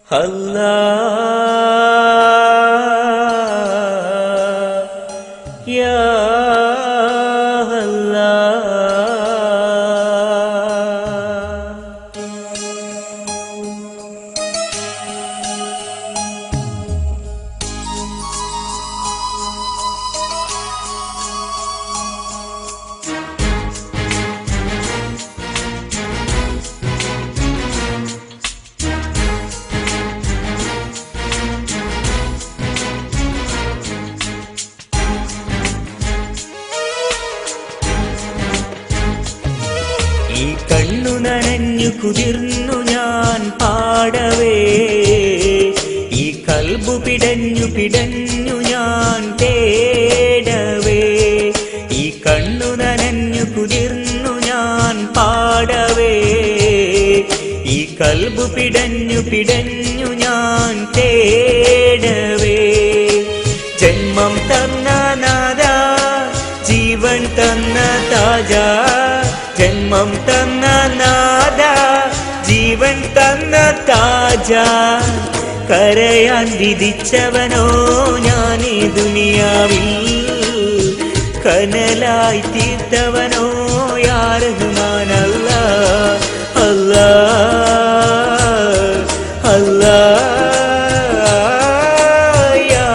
Allah ya Allah. ഈ കണ്ണു നനഞ്ഞു കുതിർന്നു ഞാൻ പാടവേ, ഈ കൽബു പിടഞ്ഞു പിടഞ്ഞു ഞാൻ തേടവേ. ഈ കണ്ണു നനഞ്ഞു കുതിർന്നു ഞാൻ പാടവേ, ഈ കൽബു പിടഞ്ഞു പിടഞ്ഞു ഞാൻ തേടവേ. ജന്മം തന്ന നാദ, ജീവൻ തന്ന താജ, ജന്മം തന്ന നാദ, ജീവൻ തന്ന താജ. കരയാൻ വിധിച്ചവനോ ഞാൻ ഈ ദുനിയാവിൽ, കനലായി തീർത്തവനോ യാ റഹ്മാൻ അല്ലാഹ് അല്ലാഹ് അല്ലാഹ് യാ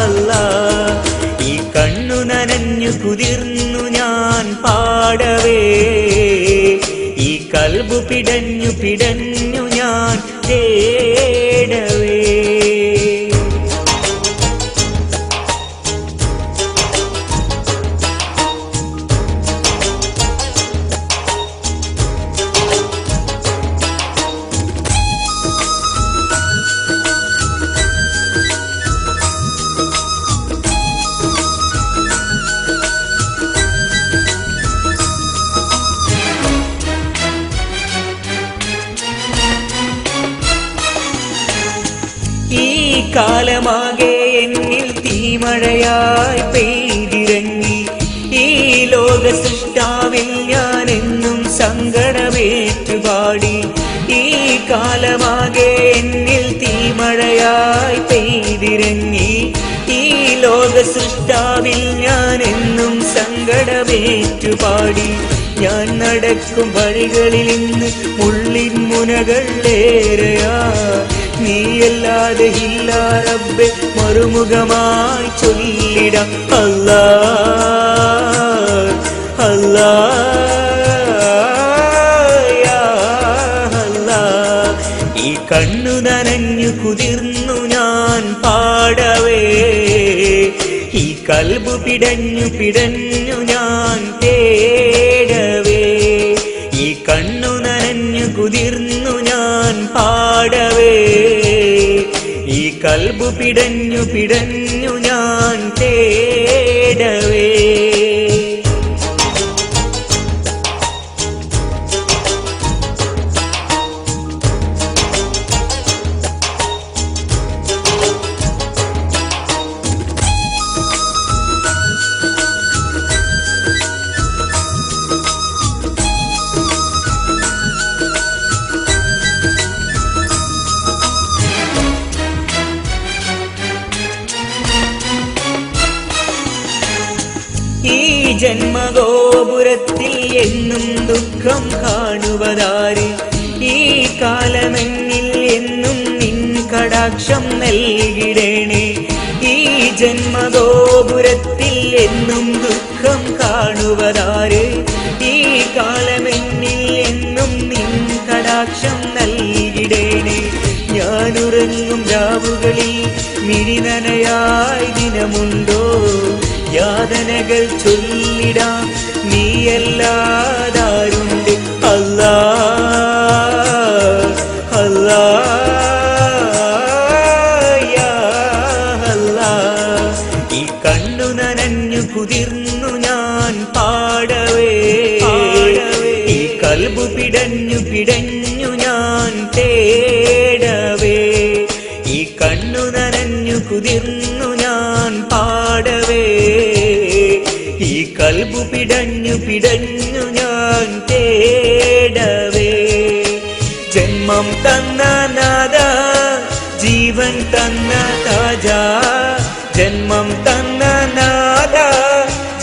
അല്ലാഹ്. ഈ കണ്ണു നനഞ്ഞു കുതിർന്നു ഞാൻ പാടവേ, ഈ കൽബു പിടഞ്ഞു പിടഞ്ഞു ഞാൻ തേടവേ. ഈ കാലമാകെ എന്നിൽ തീമഴയായി പെയ്തിറങ്ങി, ഈ ലോക സൃഷ്ടാവിൽ ഞാൻ എന്നും സങ്കടമേറ്റുപാടി. ഈ കാലമാകെ എന്നിൽ തീമഴയായി പെയ്തിറങ്ങി, ഈ ലോക സൃഷ്ടാവിൽ ഞാൻ എന്നും സങ്കടമേറ്റുപാടി. ഞാൻ നടക്കും വഴികളിൽ ഇന്ന് മുള്ളിൻ മുനകൾ ഏറെയാ, നീയല്ലാതെ ഇല്ല റബ്ബേ മറുമുഖമായി ചൊല്ലിടാം അല്ലാഹ് അല്ലാഹ് യാ അല്ലാഹ്. ഈ കണ്ണു നനഞ്ഞു കുതിർന്നു ഞാൻ പാടവേ, ഈ കൽബു പിടഞ്ഞു പിടഞ്ഞു ഞാൻ തേടവേ. ഈ കണ്ണു നനഞ്ഞു കുതിർന്നു ഞാൻ പാടവേ, ഈ കൽബു പിടഞ്ഞു പിടഞ്ഞു ഞാൻ തേടവേ. ഈ ജന്മഗോപുരത്തിൽ എന്നും ദുഃഖം കാണുവതാര്, ഈ കാലമെന്നിൽ എന്നും നിൻ കടാക്ഷം നൽകിടേണേ. ഈ ജന്മഗോപുരത്തിൽ എന്നും ദുഃഖം കാണുവതാര്, ഈ കാലമെന്നിൽ എന്നും നിൻ കടാക്ഷം നൽകിടേണേ. ഞാനുറങ്ങും രാവുകളിൽ മിഴിനനയായി ദിനമുണ്ടോ, യാതനകൾ ചൊല്ലിടാം നീയല്ലാതാരുണ്ട് അല്ലാഹ് അല്ലാഹ് യാ അല്ലാഹ്. ഈ കണ്ണു നനഞ്ഞു കുതിർന്നു ഞാൻ പാടവേ, ഈ കൽബു പിടഞ്ഞു പിടഞ്ഞു ഞാൻ തേടവേ. ഈ കണ്ണു നനഞ്ഞു കുതിർന്നു ഞാൻ പാടവേ, ഈ കൽബു പിടഞ്ഞു പിടഞ്ഞു ഞാൻ തേടവേ. ജന്മ ജന്മം തന്ന നാഥ ജീവൻ തന്ന താജ ജന്മം തന്ന നാഥ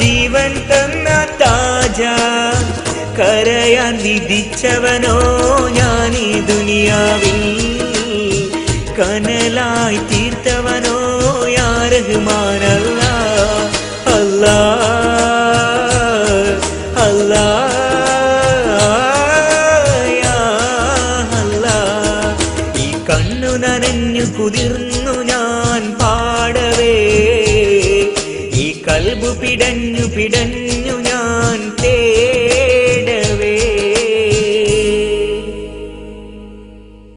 ജീവൻ തന്ന താജ കരയാൻ വിധിച്ചവനോ ഞാൻ ഈ ദുനിയാവിൽ കനലായി തീർത്തവനോ യാ റഹ്മാൻ അല്ലാഹ് അല്ലാഹ് അല്ലാഹ് യാ അല്ലാഹ് ഈ കണ്ണു നനഞ്ഞു കുതിർന്നു ഞാൻ പാടവേ ഈ കൽബു പിടഞ്ഞു